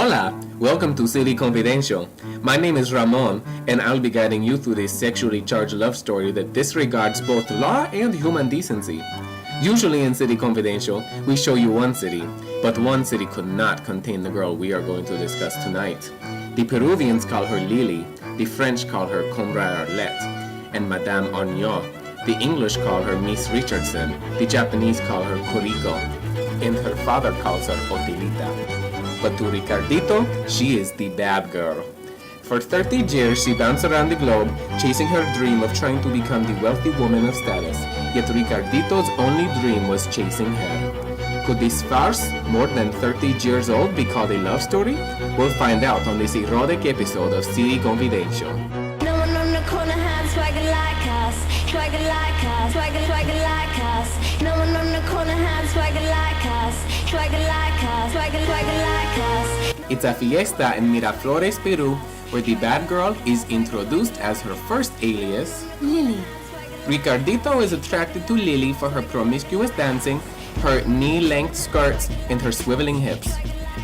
Hola! Welcome to Citi Confidential. My name is Ramon, and I'll be guiding you through this sexually charged love story that disregards both law and human decency. Usually in Citi Confidential, we show you one city, but one city could not contain the girl we are going to discuss tonight. The Peruvians call her Lily, the French call her Comrade Arlette, and Madame Orgnon. The English call her Miss Richardson, the Japanese call her Kuriko, and her father calls her Otelita. But to Ricardito, she is the bad girl. For 30 years, she bounced around the globe, chasing her dream of trying to become the wealthy woman of status. Yet Ricardito's only dream was chasing her. Could this farce, more than 30 years old, be called a love story? We'll find out on this erotic episode of Citi Confidential. No one on the corner had swagger like us, swagger like us, swagger like us. No one on the corner had swagger like us, swagger like us, swagger like us. It's a fiesta in Miraflores, Peru, where the bad girl is introduced as her first alias, Lily. Ricardito is attracted to Lily for her promiscuous dancing, her knee-length skirts, and her swiveling hips.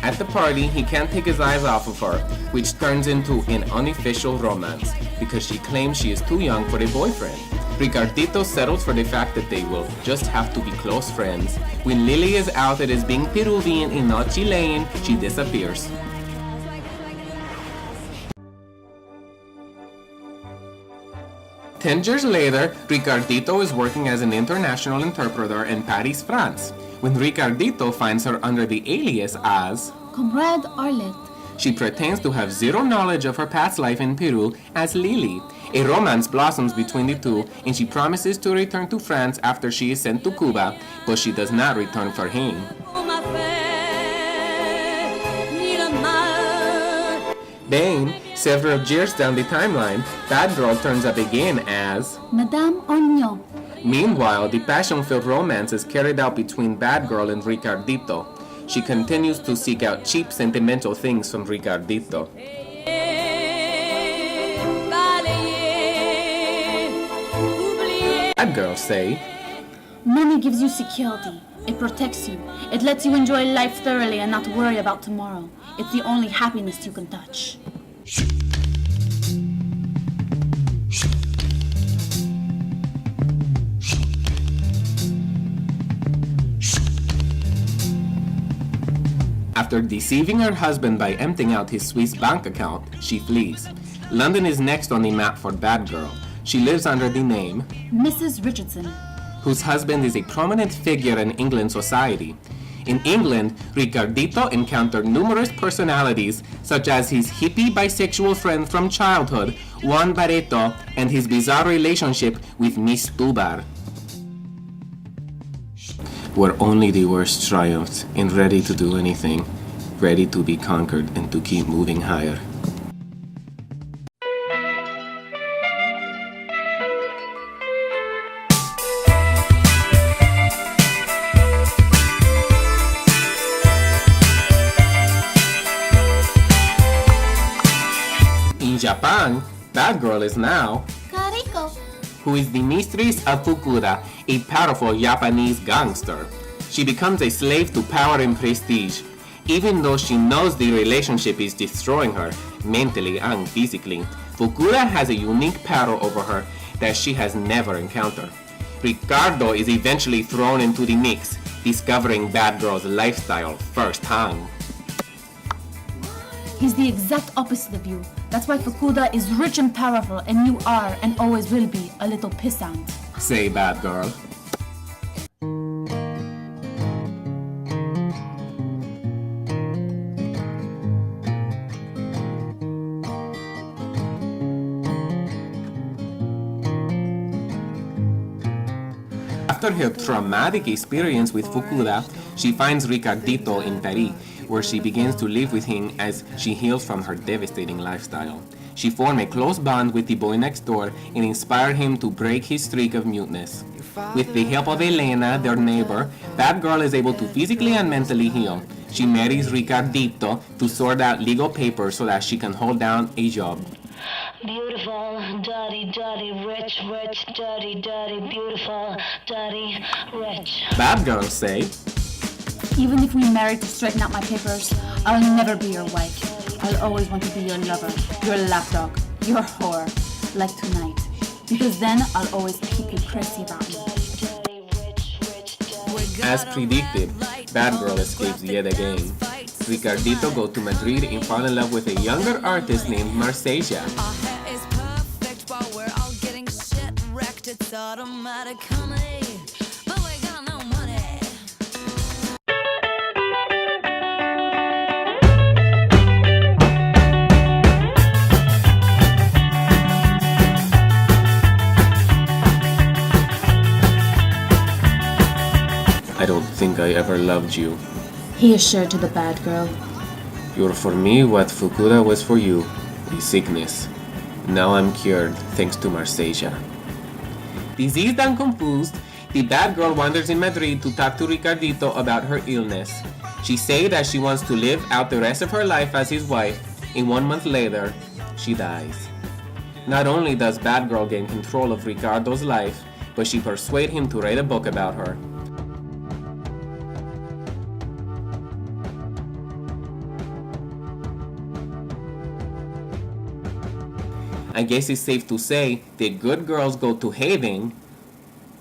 At the party, he can't take his eyes off of her, which turns into an unofficial romance, because she claims she is too young for a boyfriend. Ricardito settles for the fact that they will just have to be close friends. When Lily is outed as being Peruvian and not Chilean, she disappears. Ten years later, Ricardito is working as an international interpreter in Paris, France, when Ricardito finds her under the alias as Comrade Arlette. She pretends to have zero knowledge of her past life in Peru as Lily. A romance blossoms between the two, and she promises to return to France after she is sent to Cuba, but she does not return for him. Then, several years down the timeline, Bad Girl turns up again as Madame Orgnon. Meanwhile, the passion-filled romance is carried out between Bad Girl and Ricardito. She continues to seek out cheap sentimental things from Ricardito. Bad girls say, Money gives you security. It protects you. It lets you enjoy life thoroughly and not worry about tomorrow. It's the only happiness you can touch. After deceiving her husband by emptying out his Swiss bank account, she flees. London is next on the map for Bad Girl. She lives under the name Mrs. Richardson, whose husband is a prominent figure in England society. In England, Ricardito encountered numerous personalities, such as his hippie bisexual friend from childhood, Juan Barreto, and his bizarre relationship with Miss Tubar. Where only the worst triumphed, and ready to do anything, ready to be conquered and to keep moving higher. In Japan, Bad Girl is now Kariko. who is the mistress of Fukuda, a powerful Japanese gangster. She becomes a slave to power and prestige, even though she knows the relationship is destroying her, mentally and physically. Fukuda has a unique power over her that she has never encountered. Ricardo is eventually thrown into the mix, discovering Bad Girl's lifestyle firsthand. He's the exact opposite of you. That's why Fukuda is rich and powerful, and you are, and always will be, a little pissant. Say, Bad Girl. After her traumatic experience with Fukuda, she finds Ricardito in Paris, where she begins to live with him as she heals from her devastating lifestyle. She formed a close bond with the boy next door and inspired him to break his streak of muteness. With the help of Elena, their neighbor, Bad Girl is able to physically and mentally heal. She marries Ricardito to sort out legal papers so that she can hold down a job. Beautiful, dirty, dirty, rich, rich, dirty, dirty, beautiful, dirty, rich. Bad girls say, Even if we marry to straighten out my papers, I'll never be your wife. I'll always want to be your lover, your lapdog, your whore, like tonight. Because then I'll always keep you crazy about me. As predicted, Bad Girl escapes yet again. Ricardito goes to Madrid and falls in love with a younger artist named Marceja. Our hair is perfect while we're all getting shit wrecked. It's automatic comedy, but we got no money. I don't think I ever loved you. He assured to the bad girl. You're for me what Fukuda was for you, a sickness. Now I'm cured thanks to Marceja. Diseased and confused, the bad girl wanders in Madrid to talk to Ricardito about her illness. She says that she wants to live out the rest of her life as his wife, and 1 month later, she dies. Not only does Bad Girl gain control of Ricardo's life, but she persuades him to write a book about her. I guess it's safe to say that good girls go to heaven,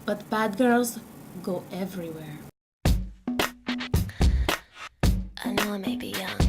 But bad girls go everywhere. I know I may be young,